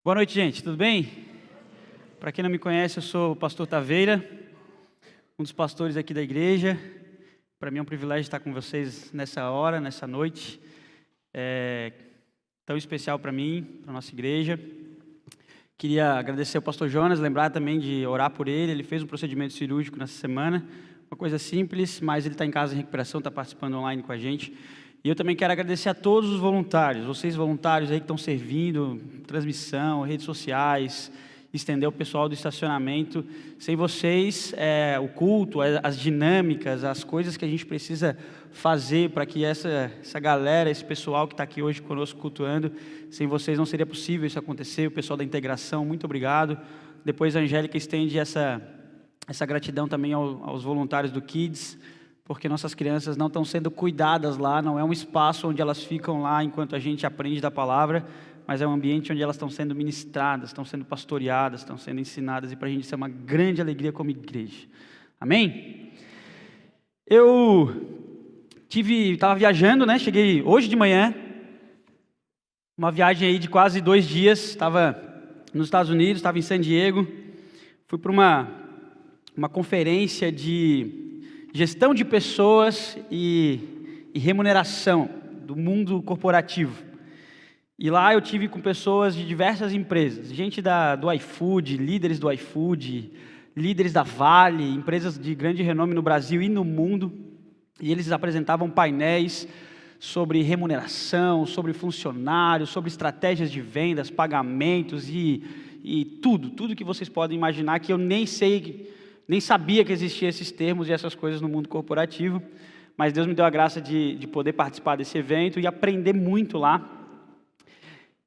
Boa noite, gente. Tudo bem? Para quem não me conhece, eu sou o pastor Taveira, um dos pastores aqui da igreja. Para mim é um privilégio estar com vocês nessa hora, nessa noite. É tão especial para mim, para a nossa igreja. Queria agradecer ao pastor Jonas, lembrar também de orar por ele. Ele fez um procedimento cirúrgico nessa semana, uma coisa simples, mas ele está em casa em recuperação, está participando online com a gente. E eu também quero agradecer a todos os voluntários, vocês voluntários aí que estão servindo, transmissão, redes sociais, estender o pessoal do estacionamento. Sem vocês, o culto, as dinâmicas, as coisas que a gente precisa fazer para que essa galera, esse pessoal que está aqui hoje conosco cultuando, sem vocês não seria possível isso acontecer. O pessoal da integração, muito obrigado. Depois a Angélica estende essa gratidão também aos voluntários do Kids, porque nossas crianças não estão sendo cuidadas lá, não é um espaço onde elas ficam lá enquanto a gente aprende da palavra, mas é um ambiente onde elas estão sendo ministradas, estão sendo pastoreadas, estão sendo ensinadas, e para a gente isso é uma grande alegria como igreja. Amém? Eu estava viajando, né? Cheguei hoje de manhã, uma viagem aí de quase 2 dias, estava nos Estados Unidos, estava em San Diego, fui para uma conferência de gestão de pessoas e remuneração do mundo corporativo. E lá eu tive com pessoas de diversas empresas, gente do iFood, líderes do iFood, líderes da Vale, empresas de grande renome no Brasil e no mundo. E eles apresentavam painéis sobre remuneração, sobre funcionários, sobre estratégias de vendas, pagamentos e tudo que vocês podem imaginar, que eu nem sabia que existiam esses termos e essas coisas no mundo corporativo, mas Deus me deu a graça de poder participar desse evento e aprender muito lá.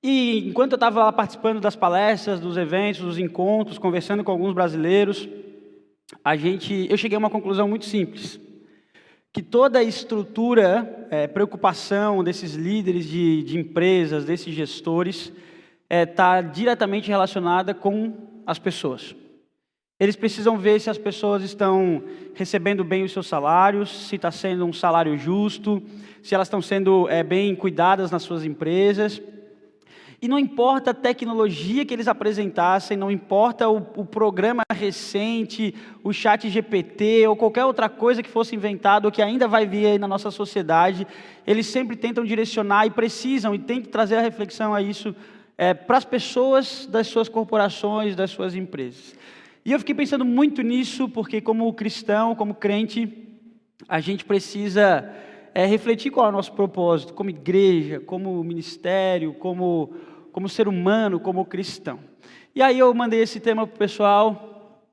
E enquanto eu estava lá participando das palestras, dos eventos, dos encontros, conversando com alguns brasileiros, eu cheguei a uma conclusão muito simples, que toda a estrutura, preocupação desses líderes de empresas, desses gestores, está diretamente relacionada com as pessoas. Eles precisam ver se as pessoas estão recebendo bem os seus salários, se está sendo um salário justo, se elas estão sendo bem cuidadas nas suas empresas. E não importa a tecnologia que eles apresentassem, não importa o programa recente, o ChatGPT ou qualquer outra coisa que fosse inventado ou que ainda vai vir aí na nossa sociedade, eles sempre tentam direcionar e precisam e têm que trazer a reflexão a isso para as pessoas das suas corporações, das suas empresas. E eu fiquei pensando muito nisso, porque como cristão, como crente, a gente precisa refletir qual é o nosso propósito, como igreja, como ministério, como ser humano, como cristão. E aí eu mandei esse tema para o pessoal,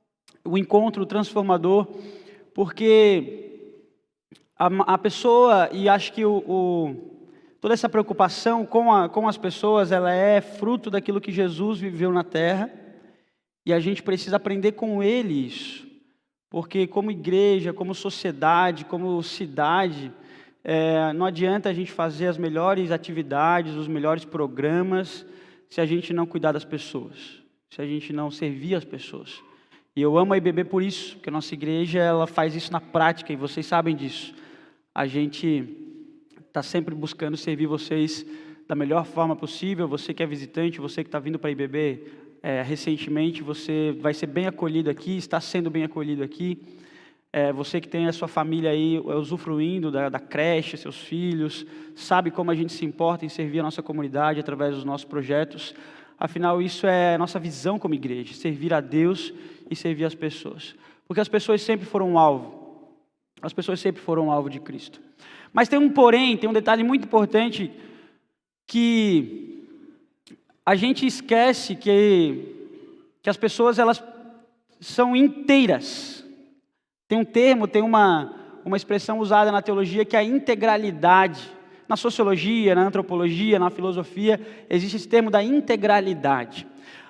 o encontro transformador, porque a pessoa, e acho que toda essa preocupação com as pessoas, ela é fruto daquilo que Jesus viveu na terra, e a gente precisa aprender com ele isso, porque como igreja, como sociedade, como cidade, não adianta a gente fazer as melhores atividades, os melhores programas, se a gente não cuidar das pessoas, se a gente não servir as pessoas. E eu amo a IBB por isso, porque a nossa igreja ela faz isso na prática, e vocês sabem disso. A gente está sempre buscando servir vocês da melhor forma possível. Você que é visitante, você que está vindo para a IBB recentemente, você vai ser bem acolhido aqui, está sendo bem acolhido aqui. Você que tem a sua família aí usufruindo da creche, seus filhos, sabe como a gente se importa em servir a nossa comunidade através dos nossos projetos. Afinal, isso é a nossa visão como igreja, servir a Deus e servir as pessoas. Porque as pessoas sempre foram um alvo. As pessoas sempre foram um alvo de Cristo. Mas tem um porém, tem um detalhe muito importante, que a gente esquece que as pessoas elas são inteiras. Tem um termo, tem uma expressão usada na teologia que é a integralidade. Na sociologia, na antropologia, na filosofia, existe esse termo da integralidade.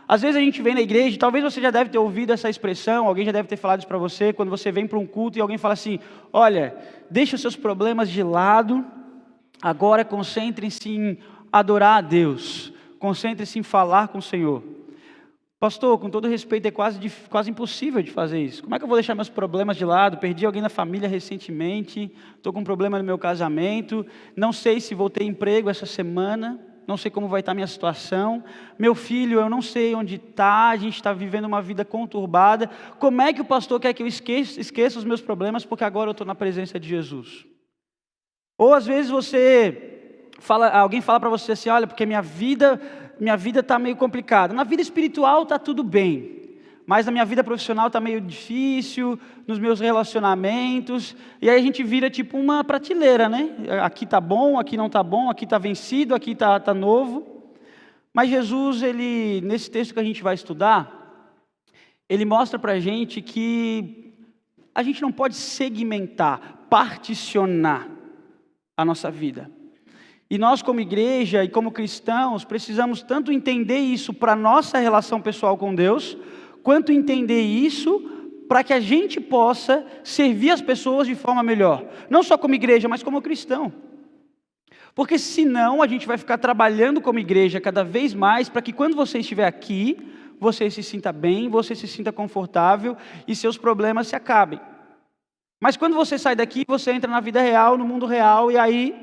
Às vezes a gente vem na igreja, talvez você já deve ter ouvido essa expressão, alguém já deve ter falado isso para você, quando você vem para um culto e alguém fala assim, olha, deixa os seus problemas de lado, agora concentre-se em adorar a Deus, concentre-se em falar com o Senhor. Pastor, com todo respeito, é quase impossível de fazer isso. Como é que eu vou deixar meus problemas de lado? Perdi alguém na família recentemente, estou com um problema no meu casamento, não sei se vou ter emprego essa semana, não sei como vai estar a minha situação. Meu filho, eu não sei onde está, a gente está vivendo uma vida conturbada. Como é que o pastor quer que eu esqueça os meus problemas, porque agora eu estou na presença de Jesus? Ou às vezes alguém fala para você assim, olha, porque minha vida está meio complicada. Na vida espiritual está tudo bem, mas na minha vida profissional está meio difícil, nos meus relacionamentos, e aí a gente vira tipo uma prateleira, né? Aqui está bom, aqui não está bom, aqui está vencido, aqui está novo. Mas Jesus, nesse texto que a gente vai estudar, ele mostra para a gente que a gente não pode segmentar, particionar a nossa vida. E nós como igreja e como cristãos, precisamos tanto entender isso para a nossa relação pessoal com Deus, quanto entender isso para que a gente possa servir as pessoas de forma melhor. Não só como igreja, mas como cristão. Porque senão a gente vai ficar trabalhando como igreja cada vez mais para que quando você estiver aqui, você se sinta bem, você se sinta confortável e seus problemas se acabem. Mas quando você sai daqui, você entra na vida real, no mundo real, e aí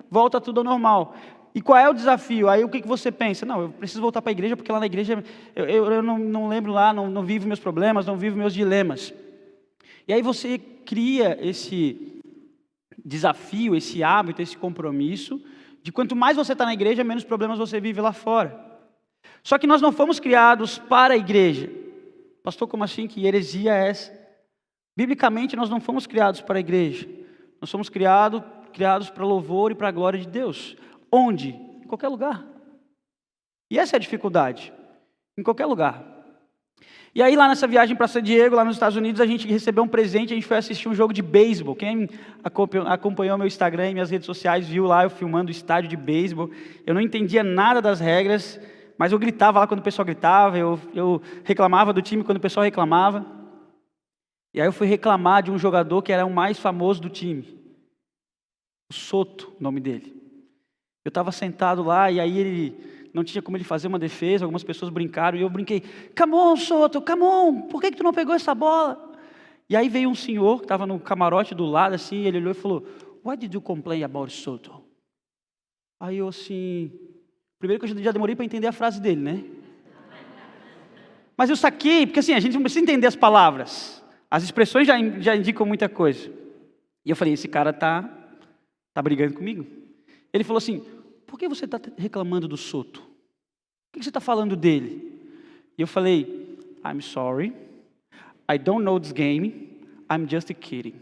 volta tudo ao normal. E qual é o desafio? Aí o que você pensa? Não, eu preciso voltar para a igreja, porque lá na igreja eu não lembro lá, não vivo meus problemas, não vivo meus dilemas. E aí você cria esse desafio, esse hábito, esse compromisso, de quanto mais você está na igreja, menos problemas você vive lá fora. Só que nós não fomos criados para a igreja. Pastor, como assim? Que heresia é essa? Biblicamente, nós não fomos criados para a igreja. Nós somos criados para louvor e para a glória de Deus. Onde? Em qualquer lugar. E essa é a dificuldade. Em qualquer lugar. E aí lá nessa viagem para San Diego, lá nos Estados Unidos, a gente recebeu um presente, a gente foi assistir um jogo de beisebol. Quem acompanhou meu Instagram e minhas redes sociais viu lá eu filmando o estádio de beisebol. Eu não entendia nada das regras, mas eu gritava lá quando o pessoal gritava, eu reclamava do time quando o pessoal reclamava. E aí eu fui reclamar de um jogador que era o mais famoso do time. O Soto, o nome dele. Eu estava sentado lá e aí ele não tinha como ele fazer uma defesa, algumas pessoas brincaram e eu brinquei, come on, Soto, come on, por que tu não pegou essa bola? E aí veio um senhor que estava no camarote do lado assim, ele olhou e falou, why did you complain about Soto? Aí eu assim, primeiro que eu já demorei para entender a frase dele, né? Mas eu saquei, porque assim, a gente não precisa entender as palavras, as expressões já indicam muita coisa. E eu falei, esse cara tá brigando comigo. Ele falou assim, por que você está reclamando do Soto? Por que você está falando dele? E eu falei, I'm sorry, I don't know this game, I'm just kidding.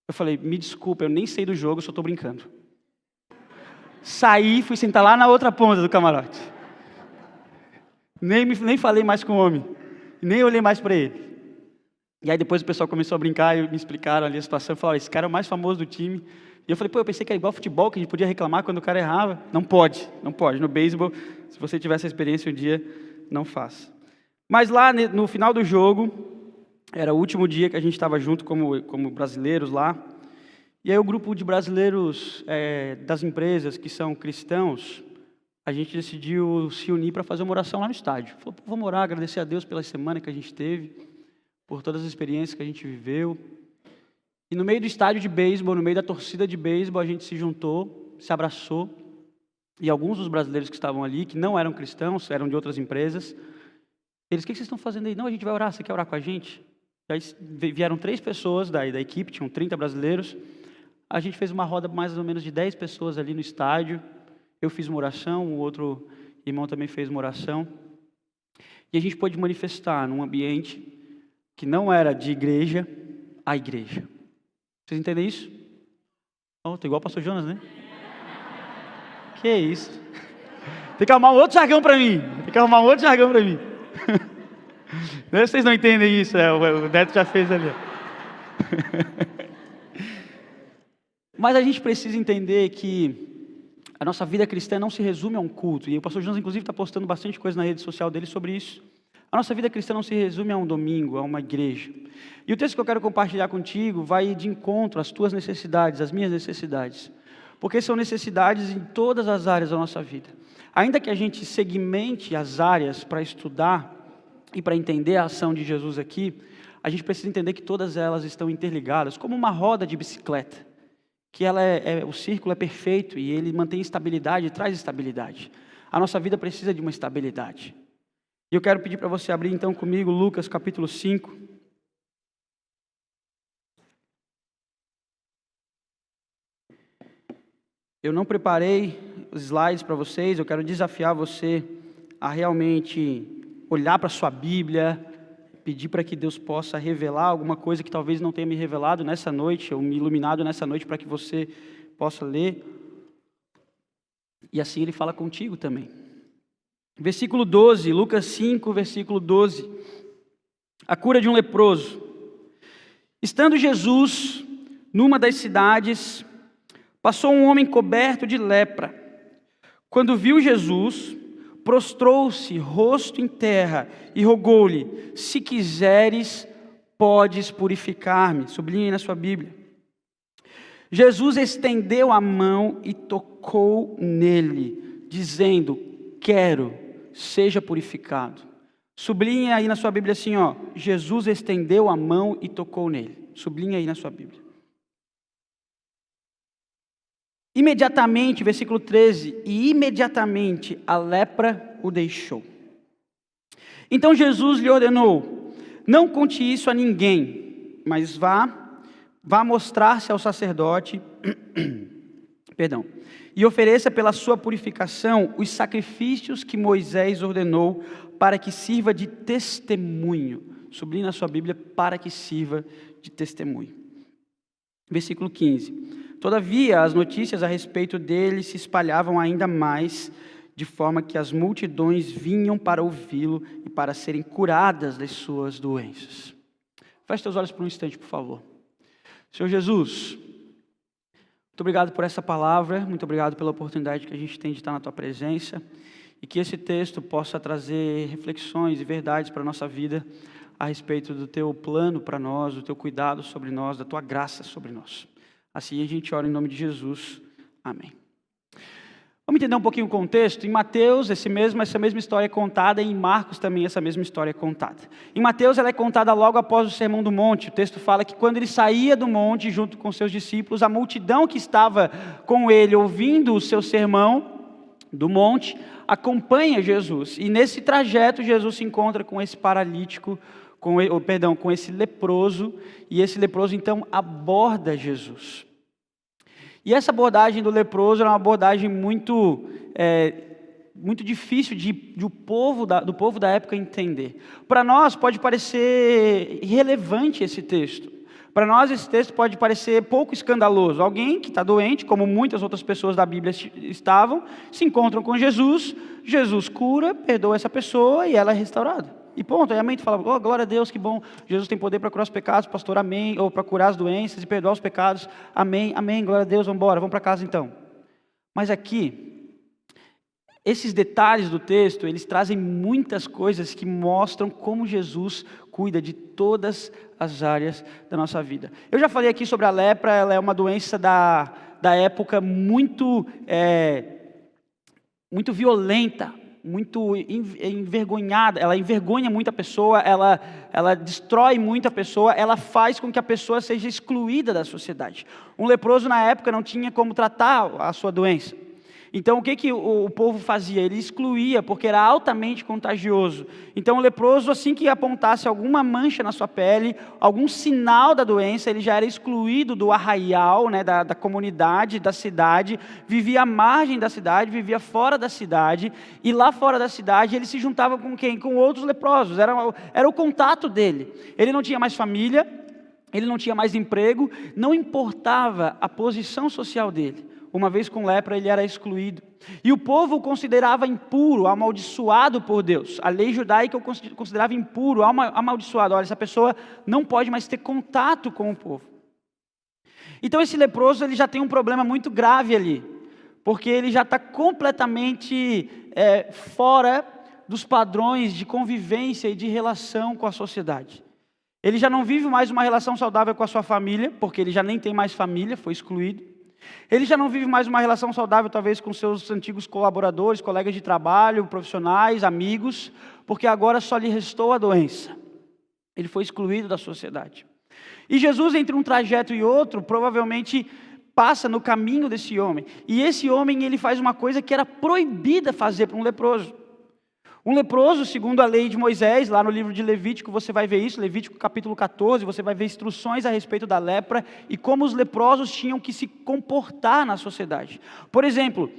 Eu falei, me desculpa, eu nem sei do jogo, eu só estou brincando. Saí, fui sentar lá na outra ponta do camarote. Nem falei mais com o homem, nem olhei mais para ele. E aí depois o pessoal começou a brincar e me explicaram ali a situação. Falaram, esse cara é o mais famoso do time. E eu falei, eu pensei que era igual futebol, que a gente podia reclamar quando o cara errava. Não pode. No beisebol, se você tiver essa experiência um dia, não faça. Mas lá no final do jogo, era o último dia que a gente estava junto como brasileiros lá. E aí o grupo de brasileiros das empresas que são cristãos, a gente decidiu se unir para fazer uma oração lá no estádio. Falou, vamos orar, agradecer a Deus pela semana que a gente teve, por todas as experiências que a gente viveu. E no meio do estádio de beisebol, no meio da torcida de beisebol, a gente se juntou, se abraçou. E alguns dos brasileiros que estavam ali, que não eram cristãos, eram de outras empresas, eles, o que vocês estão fazendo aí? Não, a gente vai orar, você quer orar com a gente? Aí vieram 3 pessoas da equipe, tinham 30 brasileiros. A gente fez uma roda mais ou menos de 10 pessoas ali no estádio. Eu fiz uma oração, o outro irmão também fez uma oração. E a gente pôde manifestar num ambiente que não era de igreja, a igreja. Vocês entendem isso? Oh, tô igual o pastor Jonas, né? Que isso? Tem que arrumar um outro jargão para mim. Vocês não entendem isso, o Neto já fez ali. Mas a gente precisa entender que a nossa vida cristã não se resume a um culto. E o pastor Jonas, inclusive, está postando bastante coisa na rede social dele sobre isso. A nossa vida cristã não se resume a um domingo, a uma igreja. E o texto que eu quero compartilhar contigo vai de encontro às tuas necessidades, às minhas necessidades. Porque são necessidades em todas as áreas da nossa vida. Ainda que a gente segmente as áreas para estudar e para entender a ação de Jesus aqui, a gente precisa entender que todas elas estão interligadas, como uma roda de bicicleta. Que o círculo é perfeito e ele mantém estabilidade, traz estabilidade. A nossa vida precisa de uma estabilidade. E eu quero pedir para você abrir então comigo Lucas capítulo 5. Eu não preparei os slides para vocês, eu quero desafiar você a realmente olhar para a sua Bíblia, pedir para que Deus possa revelar alguma coisa que talvez não tenha me revelado nessa noite, ou me iluminado nessa noite, para que você possa ler. E assim Ele fala contigo também. Versículo 12, Lucas 5, versículo 12. A cura de um leproso. Estando Jesus numa das cidades, passou um homem coberto de lepra. Quando viu Jesus, prostrou-se, rosto em terra, e rogou-lhe: se quiseres, podes purificar-me. Sublinhe aí na sua Bíblia. Jesus estendeu a mão e tocou nele, dizendo: quero, seja purificado. Sublinhe aí na sua Bíblia assim, ó. Jesus estendeu a mão e tocou nele. Sublinhe aí na sua Bíblia. Imediatamente, versículo 13, e imediatamente a lepra o deixou. Então Jesus lhe ordenou: não conte isso a ninguém, mas vá mostrar-se ao sacerdote, e ofereça pela sua purificação os sacrifícios que Moisés ordenou, para que sirva de testemunho. Sublinhe na sua Bíblia: para que sirva de testemunho. Versículo 15. Todavia, as notícias a respeito dele se espalhavam ainda mais, de forma que as multidões vinham para ouvi-lo e para serem curadas das suas doenças. Feche seus olhos por um instante, por favor. Senhor Jesus, muito obrigado por essa palavra, muito obrigado pela oportunidade que a gente tem de estar na Tua presença, e que esse texto possa trazer reflexões e verdades para a nossa vida, a respeito do Teu plano para nós, do Teu cuidado sobre nós, da Tua graça sobre nós. Assim a gente ora em nome de Jesus. Amém. Vamos entender um pouquinho o contexto. Em Mateus, essa mesma história é contada, e em Marcos também essa mesma história é contada. Em Mateus ela é contada logo após o Sermão do Monte. O texto fala que quando ele saía do monte junto com seus discípulos, a multidão que estava com ele ouvindo o seu sermão do monte acompanha Jesus. E nesse trajeto Jesus se encontra com esse paralítico, com esse leproso, e esse leproso então aborda Jesus. E essa abordagem do leproso era uma abordagem muito difícil do povo da época entender. Para nós pode parecer irrelevante esse texto. Para nós esse texto pode parecer pouco escandaloso. Alguém que está doente, como muitas outras pessoas da Bíblia estavam, se encontram com Jesus, Jesus cura, perdoa essa pessoa e ela é restaurada. E ponto, aí a mente fala: oh, glória a Deus, que bom, Jesus tem poder para curar os pecados, pastor, amém, ou para curar as doenças e perdoar os pecados, amém, amém, glória a Deus, vamos embora, vamos para casa então. Mas aqui, esses detalhes do texto, eles trazem muitas coisas que mostram como Jesus cuida de todas as áreas da nossa vida. Eu já falei aqui sobre a lepra, ela é uma doença da época muito violenta, muito envergonhada, ela envergonha muita pessoa, ela destrói muita pessoa, ela faz com que a pessoa seja excluída da sociedade. Um leproso na época não tinha como tratar a sua doença. Então o que o povo fazia? Ele excluía, porque era altamente contagioso. Então o leproso, assim que apontasse alguma mancha na sua pele, algum sinal da doença, ele já era excluído do arraial, né, da comunidade, da cidade, vivia à margem da cidade, vivia fora da cidade, e lá fora da cidade ele se juntava com quem? Com outros leprosos, era o contato dele. Ele não tinha mais família, ele não tinha mais emprego, não importava a posição social dele. Uma vez com lepra, ele era excluído. E o povo o considerava impuro, amaldiçoado por Deus. A lei judaica o considerava impuro, amaldiçoado. Olha, essa pessoa não pode mais ter contato com o povo. Então esse leproso ele já tem um problema muito grave ali, porque ele já está completamente fora dos padrões de convivência e de relação com a sociedade. Ele já não vive mais uma relação saudável com a sua família, porque ele já nem tem mais família, foi excluído. Ele já não vive mais uma relação saudável, talvez, com seus antigos colaboradores, colegas de trabalho, profissionais, amigos, porque agora só lhe restou a doença. Ele foi excluído da sociedade. E Jesus, entre um trajeto e outro, provavelmente passa no caminho desse homem. E esse homem, ele faz uma coisa que era proibida fazer para um leproso. Um leproso, segundo a lei de Moisés, lá no livro de Levítico, você vai ver isso, Levítico capítulo 14, você vai ver instruções a respeito da lepra e como os leprosos tinham que se comportar na sociedade. Por exemplo,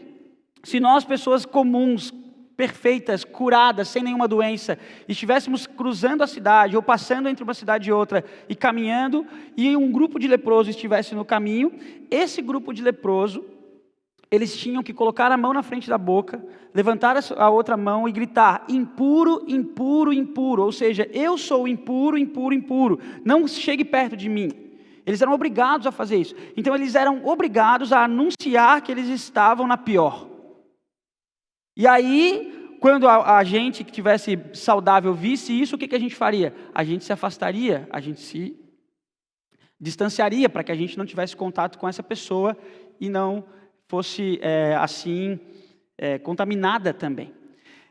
se nós, pessoas comuns, perfeitas, curadas, sem nenhuma doença, estivéssemos cruzando a cidade, ou passando entre uma cidade e outra, e caminhando, e um grupo de leprosos estivesse no caminho, esse grupo de leproso, eles tinham que colocar a mão na frente da boca, levantar a outra mão e gritar: impuro, impuro, impuro. Ou seja, eu sou impuro, impuro, impuro. Não chegue perto de mim. Eles eram obrigados a fazer isso. Então eles eram obrigados a anunciar que eles estavam na pior. E aí, quando a gente que tivesse saudável visse isso, o que a gente faria? A gente se afastaria, a gente se distanciaria para que a gente não tivesse contato com essa pessoa e não fosse contaminada também.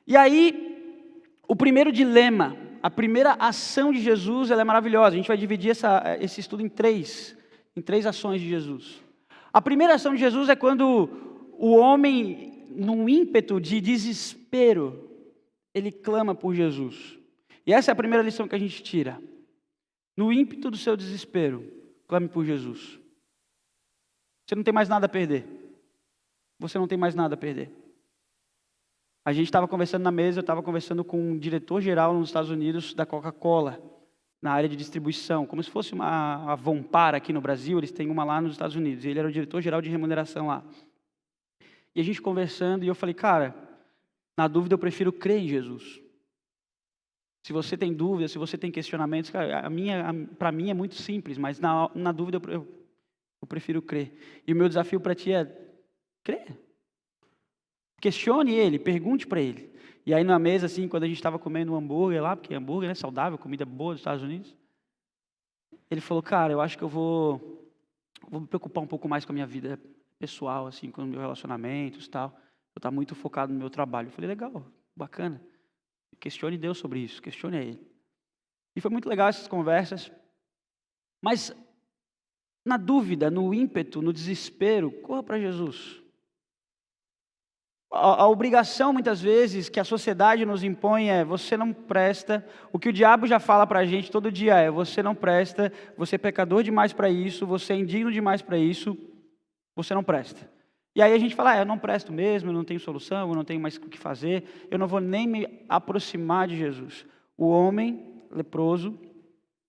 E aí, o primeiro dilema, a primeira ação de Jesus, ela é maravilhosa. A gente vai dividir esse estudo em três ações de Jesus. A primeira ação de Jesus é quando o homem, num ímpeto de desespero, ele clama por Jesus. E essa é a primeira lição que a gente tira. No ímpeto do seu desespero, clame por Jesus. Você não tem mais nada a perder. Você não tem mais nada a perder. A gente estava conversando na mesa, eu estava conversando com um diretor-geral nos Estados Unidos da Coca-Cola, na área de distribuição, como se fosse a Vompar aqui no Brasil, eles têm uma lá nos Estados Unidos, e ele era o diretor-geral de remuneração lá. E a gente conversando, e eu falei: cara, na dúvida eu prefiro crer em Jesus. Se você tem dúvida, se você tem questionamentos, cara, para mim é muito simples, mas na dúvida eu prefiro crer. E o meu desafio para ti é crer. Questione ele, pergunte para ele. E aí na mesa, assim, quando a gente estava comendo um hambúrguer lá, porque hambúrguer é saudável, comida boa dos Estados Unidos, ele falou: cara, eu acho que eu vou me preocupar um pouco mais com a minha vida pessoal, assim, com os meus relacionamentos e tal. Eu estou muito focado no meu trabalho. Eu falei: legal, bacana. Questione Deus sobre isso, questione a ele. E foi muito legal essas conversas. Mas na dúvida, no ímpeto, no desespero, corra para Jesus. A obrigação, muitas vezes, que a sociedade nos impõe é: você não presta. O que o diabo já fala para a gente todo dia é: você não presta, você é pecador demais para isso, você é indigno demais para isso, você não presta. E aí a gente fala: eu não presto mesmo, eu não tenho solução, eu não tenho mais o que fazer, eu não vou nem me aproximar de Jesus. O homem leproso,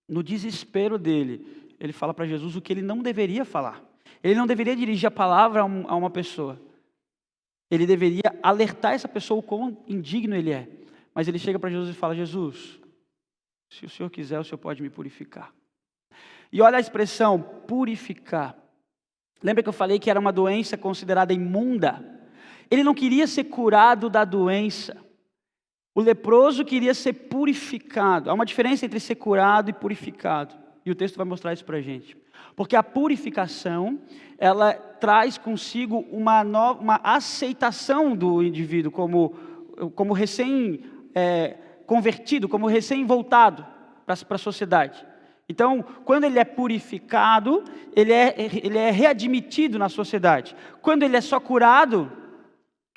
no desespero dele, ele fala para Jesus o que ele não deveria falar. Ele não deveria dirigir a palavra a uma pessoa. Ele deveria alertar essa pessoa o quão indigno ele é. Mas ele chega para Jesus e fala: Jesus, se o Senhor quiser, o Senhor pode me purificar. E olha a expressão, purificar. Lembra que eu falei que era uma doença considerada imunda? Ele não queria ser curado da doença. O leproso queria ser purificado. Há uma diferença entre ser curado e purificado. E o texto vai mostrar isso para a gente. Porque a purificação, ela traz consigo uma aceitação do indivíduo como recém-convertido, como recém-voltado para a sociedade. Então, quando ele é purificado, ele é readmitido na sociedade. Quando ele é só curado,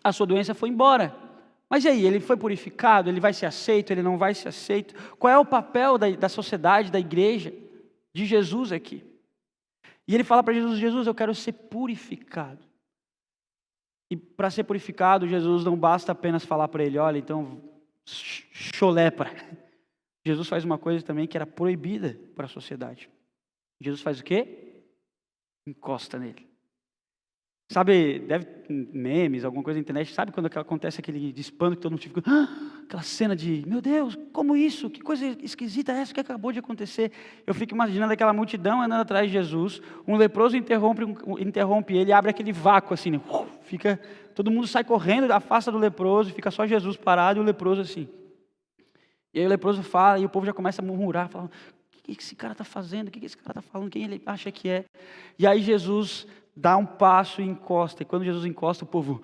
a sua doença foi embora. Mas e aí, ele foi purificado, ele vai ser aceito, ele não vai ser aceito? Qual é o papel da sociedade, da igreja, de Jesus aqui? E ele fala para Jesus: Jesus, eu quero ser purificado. E para ser purificado, Jesus não basta apenas falar para ele: olha, então, cholepra. Jesus faz uma coisa também que era proibida para a sociedade. Jesus faz o quê? Encosta nele. Sabe, deve memes, alguma coisa na internet, sabe quando acontece aquele espanto que todo mundo fica, aquela cena de: meu Deus, como isso? Que coisa esquisita é essa que acabou de acontecer? Eu fico imaginando aquela multidão andando atrás de Jesus, um leproso interrompe ele, abre aquele vácuo assim, né? Todo mundo sai correndo, afasta do leproso, fica só Jesus parado e o leproso assim. E aí o leproso fala e o povo já começa a murmurar, falando: o que esse cara está fazendo? O que esse cara está falando? Quem ele acha que é? E aí Jesus dá um passo e encosta. E quando Jesus encosta, o povo: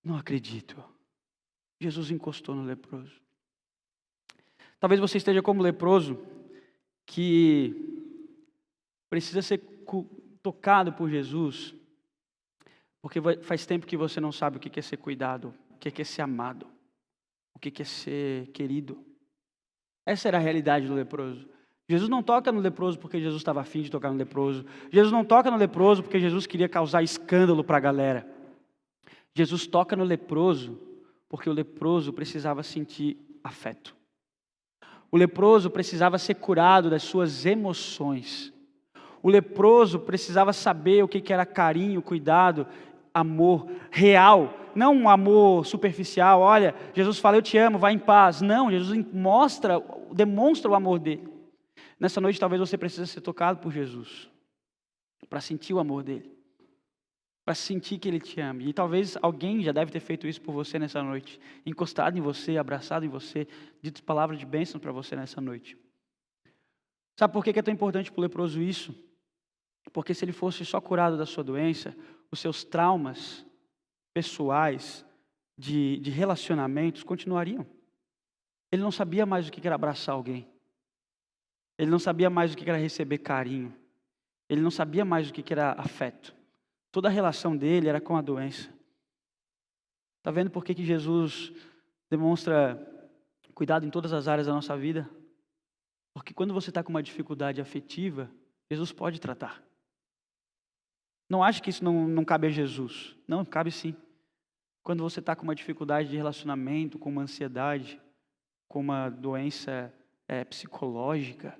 não acredito. Jesus encostou no leproso. Talvez você esteja como leproso, que precisa ser tocado por Jesus, porque faz tempo que você não sabe o que é ser cuidado, o que é ser amado, o que é ser querido. Essa era a realidade do leproso. Jesus não toca no leproso porque Jesus estava afim de tocar no leproso. Jesus não toca no leproso porque Jesus queria causar escândalo para a galera. Jesus toca no leproso porque o leproso precisava sentir afeto. O leproso precisava ser curado das suas emoções. O leproso precisava saber o que era carinho, cuidado, amor real. Não um amor superficial. Olha, Jesus fala, eu te amo, vai em paz. Não, Jesus demonstra o amor dele. Nessa noite talvez você precise ser tocado por Jesus, para sentir o amor dele, para sentir que ele te ama. E talvez alguém já deve ter feito isso por você nessa noite, encostado em você, abraçado em você, dito palavras de bênção para você nessa noite. Sabe por que é tão importante para o leproso isso? Porque se ele fosse só curado da sua doença, os seus traumas pessoais, de relacionamentos, continuariam. Ele não sabia mais o que era abraçar alguém. Ele não sabia mais o que era receber carinho. Ele não sabia mais o que era afeto. Toda a relação dele era com a doença. Está vendo por que Jesus demonstra cuidado em todas as áreas da nossa vida? Porque quando você está com uma dificuldade afetiva, Jesus pode tratar. Não ache que isso não cabe a Jesus. Não, cabe sim. Quando você está com uma dificuldade de relacionamento, com uma ansiedade, com uma doença psicológica,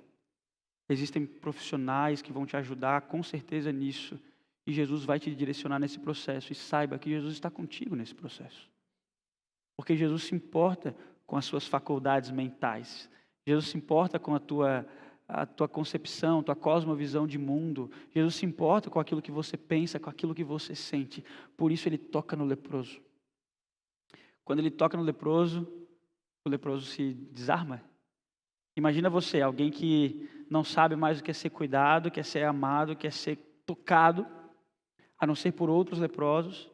existem profissionais que vão te ajudar com certeza nisso. E Jesus vai te direcionar nesse processo. E saiba que Jesus está contigo nesse processo. Porque Jesus se importa com as suas faculdades mentais. Jesus se importa com a tua concepção, tua cosmovisão de mundo. Jesus se importa com aquilo que você pensa, com aquilo que você sente. Por isso ele toca no leproso. Quando ele toca no leproso, o leproso se desarma. Imagina você, alguém que não sabe mais o que é ser cuidado, quer ser amado, quer ser tocado, a não ser por outros leprosos.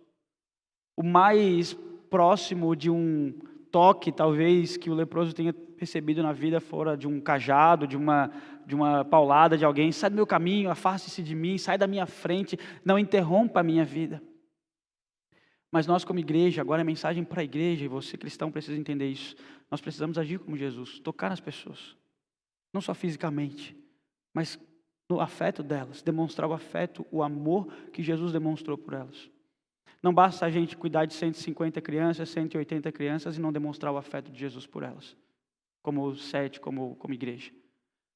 O mais próximo de um toque, talvez, que o leproso tenha recebido na vida fora de um cajado, de uma paulada de alguém. Sai do meu caminho, afaste-se de mim, sai da minha frente, não interrompa a minha vida. Mas nós como igreja, agora a mensagem para a igreja, e você cristão precisa entender isso. Nós precisamos agir como Jesus, tocar nas pessoas. Não só fisicamente, mas no afeto delas, demonstrar o afeto, o amor que Jesus demonstrou por elas. Não basta a gente cuidar de 150 crianças, 180 crianças e não demonstrar o afeto de Jesus por elas, como sete, como igreja.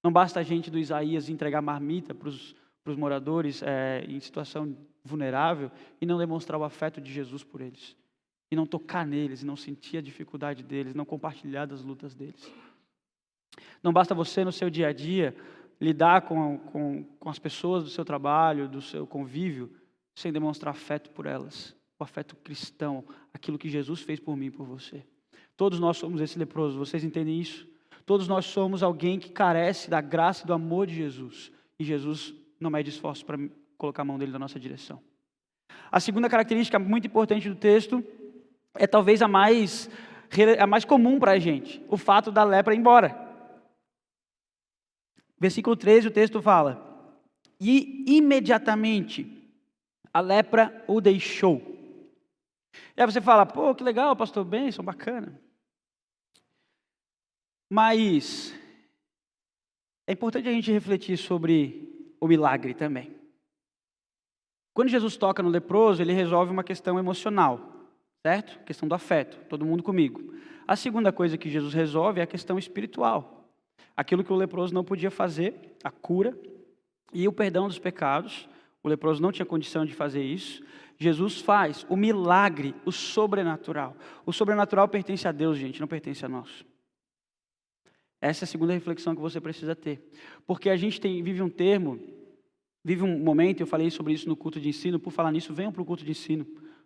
Não basta a gente do Isaías entregar marmita para os moradores em situação vulnerável e não demonstrar o afeto de Jesus por eles. E não tocar neles, e não sentir a dificuldade deles, não compartilhar das lutas deles. Não basta você no seu dia a dia lidar com as pessoas do seu trabalho, do seu convívio, sem demonstrar afeto por elas, o afeto cristão, aquilo que Jesus fez por mim e por você. Todos nós somos esse leproso, vocês entendem isso? Todos nós somos alguém que carece da graça e do amor de Jesus, e Jesus não mede esforço para colocar a mão dele na nossa direção. A segunda característica muito importante do texto é talvez a mais comum para a gente, o fato da lepra ir embora. Versículo 13, o texto fala: e imediatamente a lepra o deixou. E aí você fala, pô, que legal, pastor Benção, bacana. Mas é importante a gente refletir sobre o milagre também. Quando Jesus toca no leproso, ele resolve uma questão emocional, certo? Questão do afeto, todo mundo comigo. A segunda coisa que Jesus resolve é a questão espiritual. Aquilo que o leproso não podia fazer, a cura e o perdão dos pecados. O leproso não tinha condição de fazer isso. Jesus faz o milagre, o sobrenatural. O sobrenatural pertence a Deus, gente, não pertence a nós. Essa é a segunda reflexão que você precisa ter. Porque a gente vive um momento, eu falei sobre isso no culto de ensino. Por falar nisso, venham para o culto de ensino.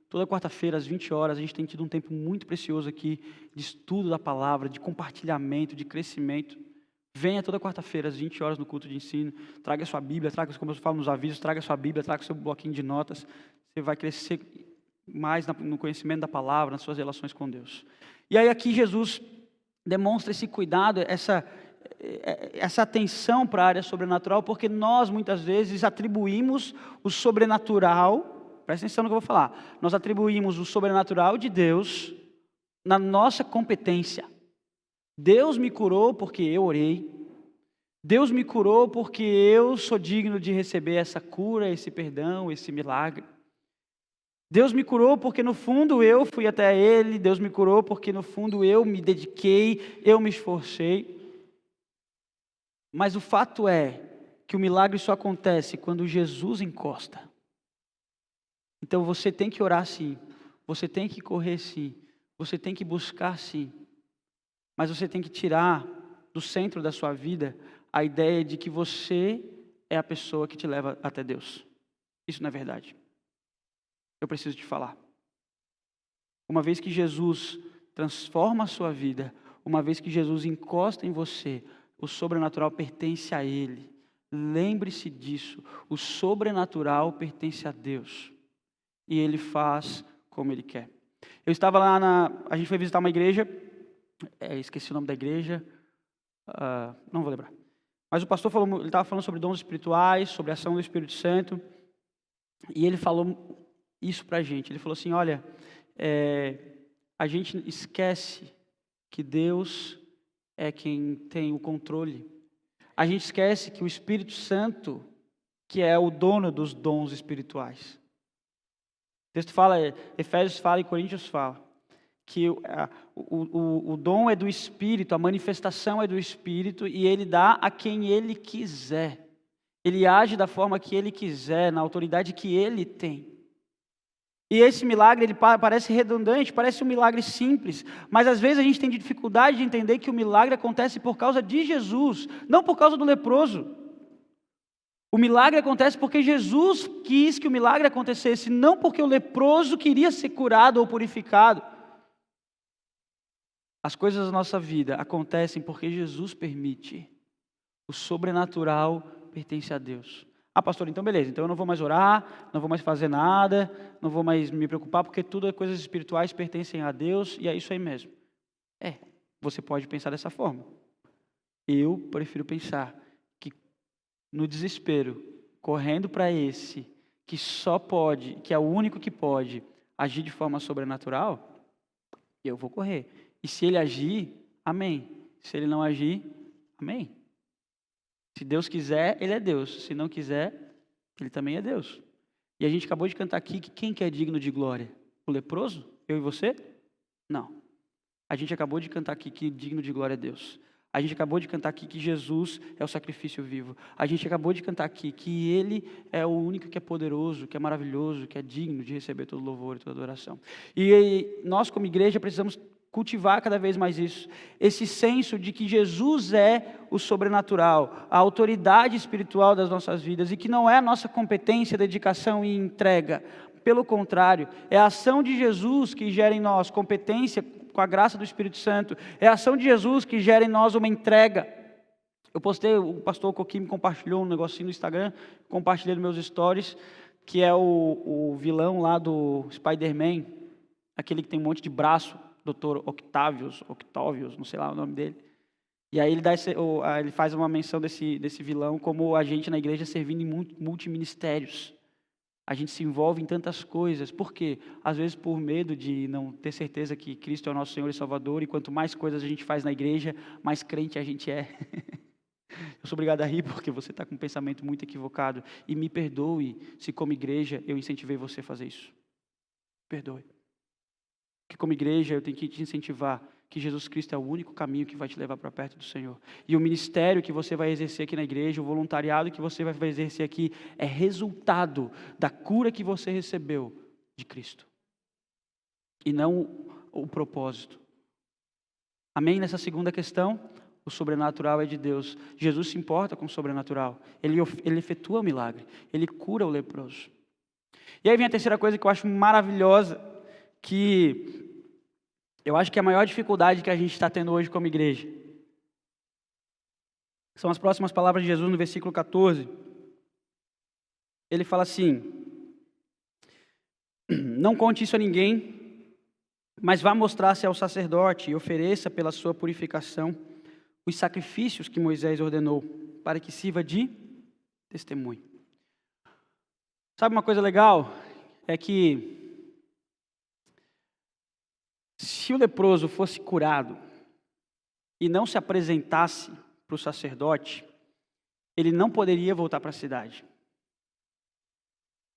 Toda quarta-feira, às 20 horas, a gente tem tido um tempo muito precioso aqui de estudo da palavra, de compartilhamento, de crescimento. Venha toda quarta-feira, às 20 horas, no culto de ensino. Traga a sua Bíblia, como eu falo nos avisos, traga a sua Bíblia, traga o seu bloquinho de notas. Você vai crescer mais no conhecimento da palavra, nas suas relações com Deus. E aí aqui Jesus demonstra esse cuidado, essa atenção para a área sobrenatural, porque nós muitas vezes atribuímos o sobrenatural, presta atenção no que eu vou falar, nós atribuímos o sobrenatural de Deus na nossa competência. Deus me curou porque eu orei, Deus me curou porque eu sou digno de receber essa cura, esse perdão, esse milagre. Deus me curou porque no fundo eu fui até Ele, Deus me curou porque no fundo eu me dediquei, eu me esforcei. Mas o fato é que o milagre só acontece quando Jesus encosta. Então você tem que orar sim, você tem que correr sim, você tem que buscar sim. Mas você tem que tirar do centro da sua vida a ideia de que você é a pessoa que te leva até Deus. Isso não é verdade. Eu preciso te falar. Uma vez que Jesus transforma a sua vida, uma vez que Jesus encosta em você, o sobrenatural pertence a Ele. Lembre-se disso. O sobrenatural pertence a Deus. E Ele faz como Ele quer. Eu estava lá a gente foi visitar uma igreja, esqueci o nome da igreja, não vou lembrar. Mas o pastor ele estava falando sobre dons espirituais, sobre a ação do Espírito Santo, e ele falou isso para a gente. Ele falou assim, olha, a gente esquece que Deus é quem tem o controle. A gente esquece que o Espírito Santo, que é o dono dos dons espirituais. O texto fala, Efésios fala e Coríntios fala, que o dom é do Espírito, a manifestação é do Espírito, e Ele dá a quem Ele quiser. Ele age da forma que Ele quiser, na autoridade que Ele tem. E esse milagre, ele parece redundante, parece um milagre simples, mas às vezes a gente tem dificuldade de entender que o milagre acontece por causa de Jesus, não por causa do leproso. O milagre acontece porque Jesus quis que o milagre acontecesse, não porque o leproso queria ser curado ou purificado. As coisas da nossa vida acontecem porque Jesus permite. O sobrenatural pertence a Deus. Ah, pastor, então beleza, então eu não vou mais orar, não vou mais fazer nada, não vou mais me preocupar, porque tudo é coisas espirituais pertencem a Deus, e é isso aí mesmo. Você pode pensar dessa forma. Eu prefiro pensar que no desespero, correndo para esse, que só pode, que é o único que pode agir de forma sobrenatural, eu vou correr. E se ele agir, amém. Se ele não agir, amém. Se Deus quiser, Ele é Deus. Se não quiser, Ele também é Deus. E a gente acabou de cantar aqui que quem que é digno de glória? O leproso? Eu e você? Não. A gente acabou de cantar aqui que digno de glória é Deus. A gente acabou de cantar aqui que Jesus é o sacrifício vivo. A gente acabou de cantar aqui que Ele é o único que é poderoso, que é maravilhoso, que é digno de receber todo louvor e toda adoração. E nós, como igreja, precisamos cultivar cada vez mais isso, esse senso de que Jesus é o sobrenatural, a autoridade espiritual das nossas vidas, e que não é a nossa competência, dedicação e entrega. Pelo contrário, é a ação de Jesus que gera em nós competência com a graça do Espírito Santo, é a ação de Jesus que gera em nós uma entrega. Eu postei, o pastor Coquim me compartilhou um negocinho no Instagram, compartilhei nos meus stories, que é o vilão lá do Spider-Man, aquele que tem um monte de braço, Dr. Octavius, não sei lá o nome dele. E aí ele faz uma menção desse vilão como a gente na igreja servindo em multiministérios. A gente se envolve em tantas coisas. Por quê? Às vezes por medo de não ter certeza que Cristo é o nosso Senhor e Salvador, e quanto mais coisas a gente faz na igreja, mais crente a gente é. Eu sou obrigado a rir porque você está com um pensamento muito equivocado. E me perdoe se como igreja eu incentivei você a fazer isso. Perdoe. Que como igreja eu tenho que te incentivar que Jesus Cristo é o único caminho que vai te levar para perto do Senhor. E o ministério que você vai exercer aqui na igreja, o voluntariado que você vai exercer aqui, é resultado da cura que você recebeu de Cristo. E não o propósito. Amém? Nessa segunda questão, o sobrenatural é de Deus. Jesus se importa com o sobrenatural. Ele efetua o milagre. Ele cura o leproso. E aí vem a terceira coisa que eu acho maravilhosa, que eu acho que é a maior dificuldade que a gente está tendo hoje como igreja. São as próximas palavras de Jesus no versículo 14. Ele fala assim: não conte isso a ninguém, mas vá mostrar-se ao sacerdote e ofereça pela sua purificação os sacrifícios que Moisés ordenou, para que sirva de testemunho. Sabe uma coisa legal? É que se o leproso fosse curado e não se apresentasse para o sacerdote, ele não poderia voltar para a cidade.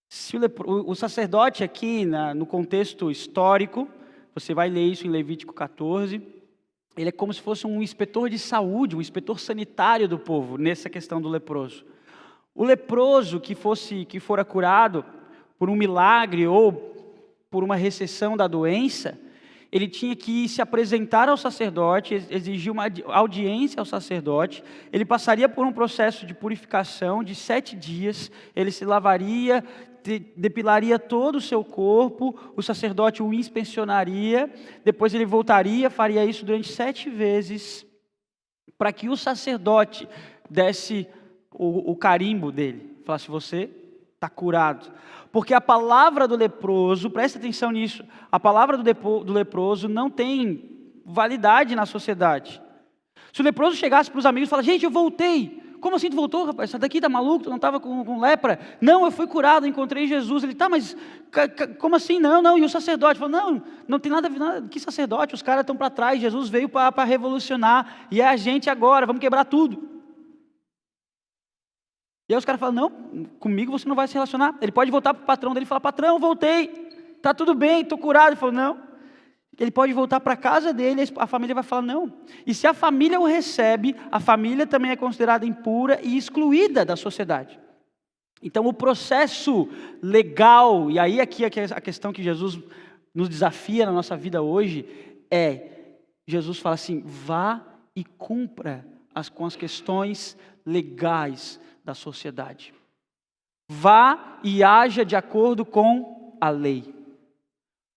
Se o sacerdote aqui, no contexto histórico, você vai ler isso em Levítico 14, ele é como se fosse um inspetor de saúde, um inspetor sanitário do povo, nessa questão do leproso. O leproso que fora curado por um milagre ou por uma recessão da doença, ele tinha que se apresentar ao sacerdote, exigir uma audiência ao sacerdote, ele passaria por um processo de purificação de 7 dias, ele se lavaria, depilaria todo o seu corpo, o sacerdote o inspecionaria, depois ele voltaria, faria isso durante 7 vezes, para que o sacerdote desse o carimbo dele, falasse: você está curado. Porque a palavra do leproso, presta atenção nisso, a palavra do leproso não tem validade na sociedade. Se o leproso chegasse para os amigos e falasse: gente, eu voltei. Como assim tu voltou, rapaz? Essa daqui tá maluco, tu não estava com lepra? Não, eu fui curado, encontrei Jesus. Ele: tá, mas como assim? Não. E o sacerdote falou: não tem nada a ver, que sacerdote? Os caras estão para trás, Jesus veio para revolucionar, e é a gente agora, vamos quebrar tudo. E aí os caras falam: não, comigo você não vai se relacionar. Ele pode voltar para o patrão dele e falar: patrão, voltei, está tudo bem, estou curado. Ele falou: não. Ele pode voltar para a casa dele, a família vai falar: não. E se a família o recebe, a família também é considerada impura e excluída da sociedade. Então o processo legal, e aí aqui a questão que Jesus nos desafia na nossa vida hoje, Jesus fala assim: vá e cumpra com as questões legais da sociedade. Vá e haja de acordo com a lei.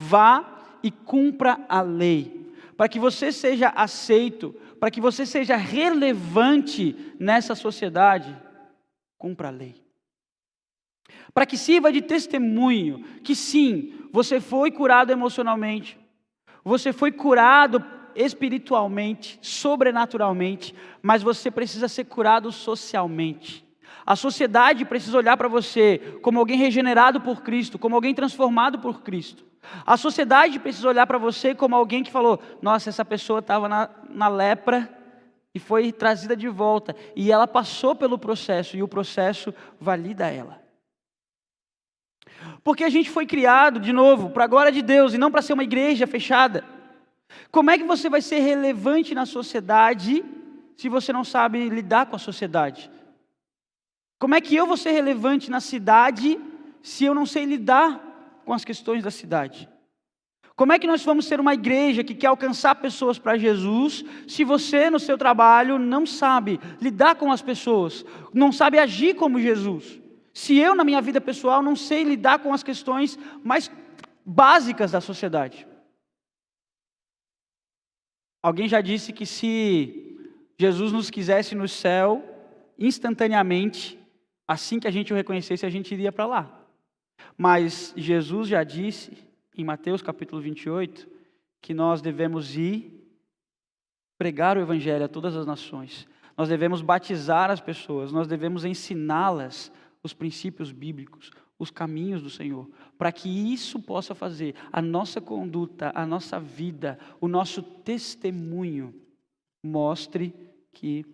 Vá e cumpra a lei, para que você seja aceito, para que você seja relevante nessa sociedade. Cumpra a lei. Para que sirva de testemunho que sim, você foi curado emocionalmente, você foi curado espiritualmente, sobrenaturalmente, mas você precisa ser curado socialmente. A sociedade precisa olhar para você como alguém regenerado por Cristo, como alguém transformado por Cristo. A sociedade precisa olhar para você como alguém que falou: nossa, essa pessoa estava na lepra e foi trazida de volta. E ela passou pelo processo, e o processo valida ela. Porque a gente foi criado, de novo, para a glória de Deus e não para ser uma igreja fechada. Como é que você vai ser relevante na sociedade se você não sabe lidar com a sociedade? Como é que eu vou ser relevante na cidade se eu não sei lidar com as questões da cidade? Como é que nós vamos ser uma igreja que quer alcançar pessoas para Jesus, se você no seu trabalho não sabe lidar com as pessoas, não sabe agir como Jesus? Se eu na minha vida pessoal não sei lidar com as questões mais básicas da sociedade? Alguém já disse que se Jesus nos quisesse no céu, instantaneamente, assim que a gente o reconhecesse, a gente iria para lá. Mas Jesus já disse, em Mateus capítulo 28, que nós devemos ir pregar o evangelho a todas as nações. Nós devemos batizar as pessoas, nós devemos ensiná-las os princípios bíblicos, os caminhos do Senhor, para que isso possa fazer a nossa conduta, a nossa vida, o nosso testemunho mostre que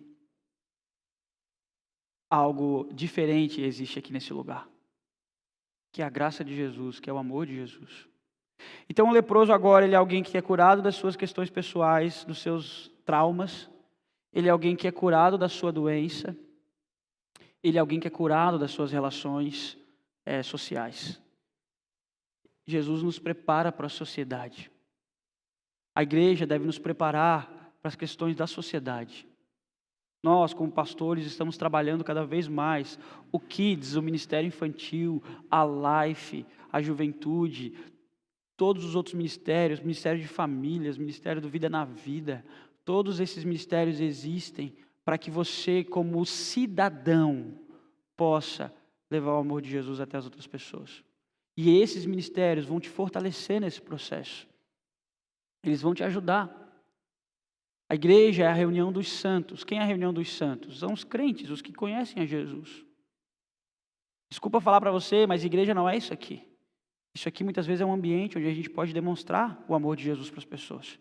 algo diferente existe aqui nesse lugar, que é a graça de Jesus, que é o amor de Jesus. Então o leproso agora, ele é alguém que é curado das suas questões pessoais, dos seus traumas, ele é alguém que é curado da sua doença, ele é alguém que é curado das suas relações sociais. Jesus nos prepara para a sociedade. A igreja deve nos preparar para as questões da sociedade. Nós, como pastores, estamos trabalhando cada vez mais o Kids, o Ministério Infantil, a Life, a Juventude, todos os outros ministérios, Ministério de Famílias, Ministério do Vida na Vida, todos esses ministérios existem para que você, como cidadão, possa levar o amor de Jesus até as outras pessoas. E esses ministérios vão te fortalecer nesse processo. Eles vão te ajudar. A igreja é a reunião dos santos. Quem é a reunião dos santos? São os crentes, os que conhecem a Jesus. Desculpa falar para você, mas igreja não é isso aqui. Isso aqui muitas vezes é um ambiente onde a gente pode demonstrar o amor de Jesus para as pessoas.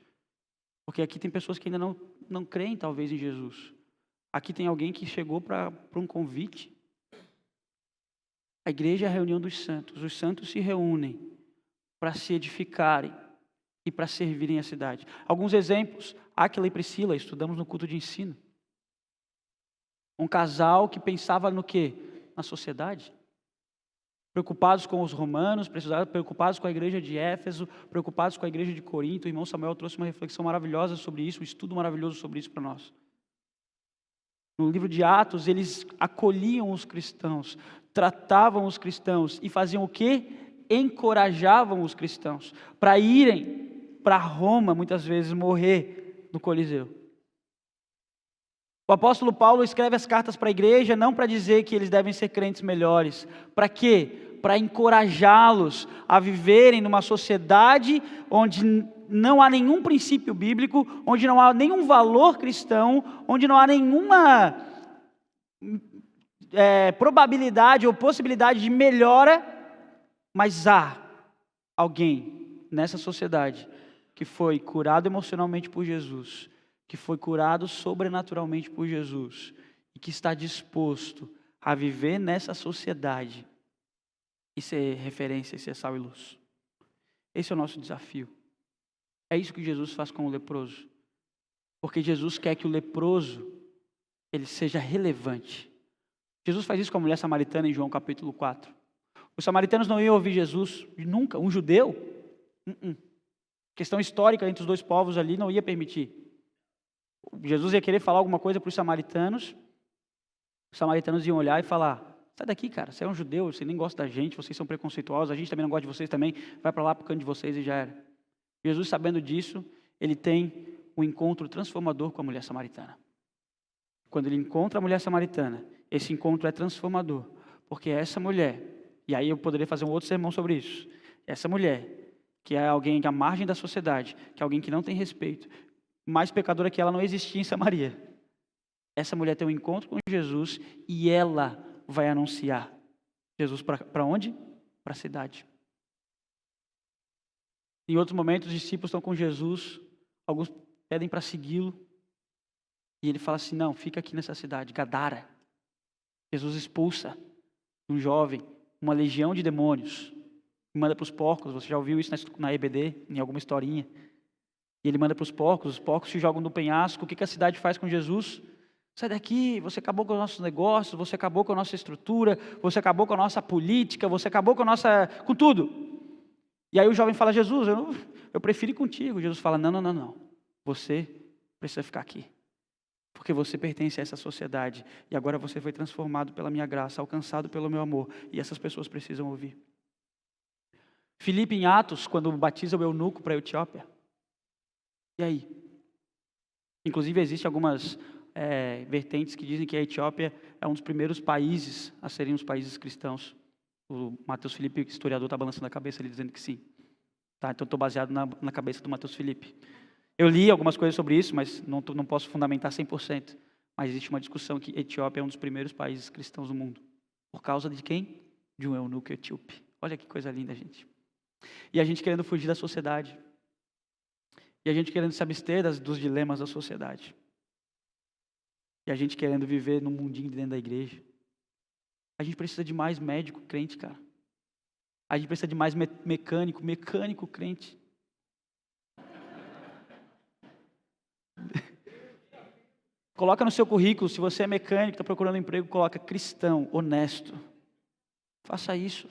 Porque aqui tem pessoas que ainda não creem talvez em Jesus. Aqui tem alguém que chegou para um convite. A igreja é a reunião dos santos. Os santos se reúnem para se edificarem e para servirem a cidade. Alguns exemplos. Áquila e Priscila, estudamos no culto de ensino. Um casal que pensava no quê? Na sociedade. Preocupados com os romanos, preocupados com a igreja de Éfeso, preocupados com a igreja de Corinto. O irmão Samuel trouxe uma reflexão maravilhosa sobre isso, um estudo maravilhoso sobre isso para nós. No livro de Atos, eles acolhiam os cristãos, tratavam os cristãos e faziam o quê? Encorajavam os cristãos para irem para Roma, muitas vezes, morrer no Coliseu. O apóstolo Paulo escreve as cartas para a igreja não para dizer que eles devem ser crentes melhores. Para quê? Para encorajá-los a viverem numa sociedade onde não há nenhum princípio bíblico, onde não há nenhum valor cristão, onde não há nenhuma probabilidade ou possibilidade de melhora, mas há alguém nessa sociedade que foi curado emocionalmente por Jesus, que foi curado sobrenaturalmente por Jesus e que está disposto a viver nessa sociedade e ser referência, e ser sal e luz. Esse é o nosso desafio. É isso que Jesus faz com o leproso. Porque Jesus quer que o leproso ele seja relevante. Jesus faz isso com a mulher samaritana em João capítulo 4. Os samaritanos não iam ouvir Jesus nunca. Um judeu? Questão histórica entre os dois povos ali não ia permitir. Jesus ia querer falar alguma coisa para os samaritanos iam olhar e falar: sai daqui, cara, você é um judeu, você nem gosta da gente, vocês são preconceituosos, a gente também não gosta de vocês também, vai para lá para o canto de vocês e já era. Jesus, sabendo disso, ele tem um encontro transformador com a mulher samaritana. Quando ele encontra a mulher samaritana, esse encontro é transformador, porque essa mulher, e aí eu poderia fazer um outro sermão sobre isso, essa mulher, que é alguém à margem da sociedade, que é alguém que não tem respeito, mais pecadora que ela não existia em Samaria. Essa mulher tem um encontro com Jesus e ela vai anunciar Jesus para onde? Para a cidade. Em outros momentos, os discípulos estão com Jesus, alguns pedem para segui-lo, e ele fala assim: não, fica aqui nessa cidade, Gadara. Jesus expulsa um jovem, uma legião de demônios, e manda para os porcos. Você já ouviu isso na EBD, em alguma historinha? E ele manda para os porcos se jogam no penhasco. O que a cidade faz com Jesus? Sai daqui, você acabou com os nossos negócios, você acabou com a nossa estrutura, você acabou com a nossa política, você acabou com tudo. E aí o jovem fala: Jesus, eu prefiro ir contigo. Jesus fala: não, você precisa ficar aqui, porque você pertence a essa sociedade, e agora você foi transformado pela minha graça, alcançado pelo meu amor, e essas pessoas precisam ouvir. Filipe em Atos, quando batiza o eunuco para a Etiópia, e aí? Inclusive existem algumas vertentes que dizem que a Etiópia é um dos primeiros países a serem os países cristãos. O Matheus Felipe, historiador, está balançando a cabeça ali dizendo que sim. Tá, então estou baseado na cabeça do Matheus Felipe. Eu li algumas coisas sobre isso, mas não posso fundamentar 100%. Mas existe uma discussão que a Etiópia é um dos primeiros países cristãos do mundo. Por causa de quem? De um eunuco etíope. Olha que coisa linda, gente. E a gente querendo fugir da sociedade. E a gente querendo se abster dos dilemas da sociedade. E a gente querendo viver num mundinho dentro da igreja. A gente precisa de mais médico crente, cara. A gente precisa de mais mecânico crente. Coloca no seu currículo, se você é mecânico, está procurando emprego, coloca cristão, honesto. Faça isso.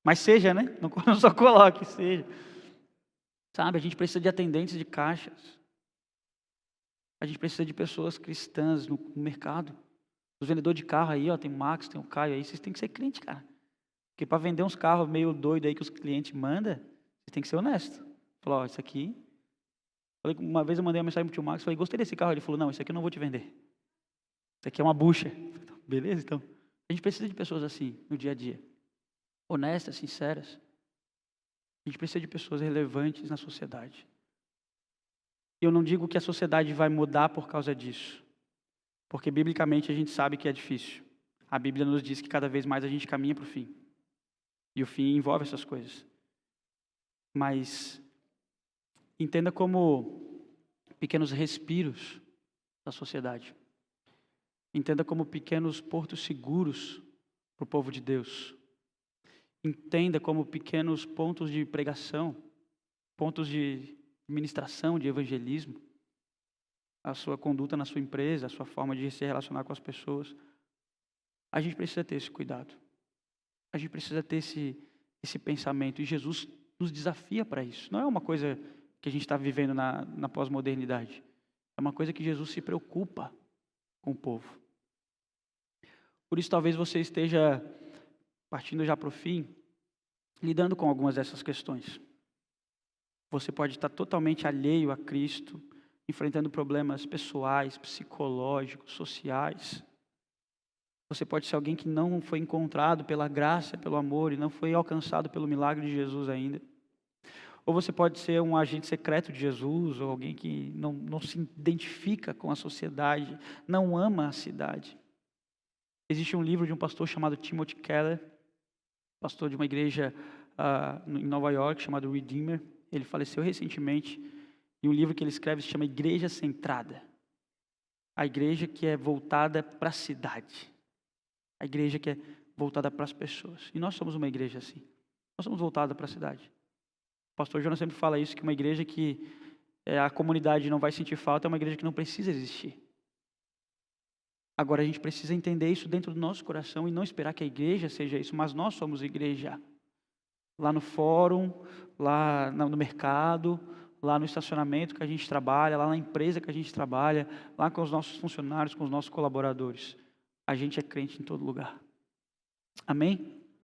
Mas seja, né? Não só coloque, seja. Sabe, a gente precisa de atendentes de caixas. A gente precisa de pessoas cristãs no mercado. Os vendedores de carro aí, ó, tem o Max, tem o Caio aí, vocês têm que ser crente, cara. Porque para vender uns carros meio doido aí que os clientes mandam, você tem que ser honesto. Falou, ó, isso aqui... Uma vez eu mandei uma mensagem para o tio Max, falei: gostei desse carro. Ele falou: não, isso aqui eu não vou te vender. Isso aqui é uma bucha. Beleza, então. A gente precisa de pessoas assim, no dia a dia. Honestas, sinceras. A gente precisa de pessoas relevantes na sociedade. Eu não digo que a sociedade vai mudar por causa disso, porque biblicamente a gente sabe que é difícil. A Bíblia nos diz que cada vez mais a gente caminha para o fim. E o fim envolve essas coisas. Mas entenda como pequenos respiros da sociedade. Entenda como pequenos portos seguros para o povo de Deus. Entenda como pequenos pontos de pregação, pontos de ministração, de evangelismo, a sua conduta na sua empresa, a sua forma de se relacionar com as pessoas. A gente precisa ter esse cuidado. A gente precisa ter esse pensamento. E Jesus nos desafia para isso. Não é uma coisa que a gente está vivendo na pós-modernidade. É uma coisa que Jesus se preocupa com o povo. Por isso, talvez você esteja, partindo já para o fim, lidando com algumas dessas questões. Você pode estar totalmente alheio a Cristo, enfrentando problemas pessoais, psicológicos, sociais. Você pode ser alguém que não foi encontrado pela graça, pelo amor, e não foi alcançado pelo milagre de Jesus ainda. Ou você pode ser um agente secreto de Jesus, ou alguém que não se identifica com a sociedade, não ama a cidade. Existe um livro de um pastor chamado Timothy Keller, pastor de uma igreja em Nova York, chamado Redeemer. Ele faleceu recentemente, e um livro que ele escreve se chama Igreja Centrada. A igreja que é voltada para a cidade. A igreja que é voltada para as pessoas. E nós somos uma igreja assim. Nós somos voltados para a cidade. O pastor Jonas sempre fala isso, que uma igreja que a comunidade não vai sentir falta é uma igreja que não precisa existir. Agora a gente precisa entender isso dentro do nosso coração e não esperar que a igreja seja isso, mas nós somos igreja. Lá no fórum, lá no mercado, lá no estacionamento que a gente trabalha, lá na empresa que a gente trabalha, lá com os nossos funcionários, com os nossos colaboradores. A gente é crente em todo lugar. Amém?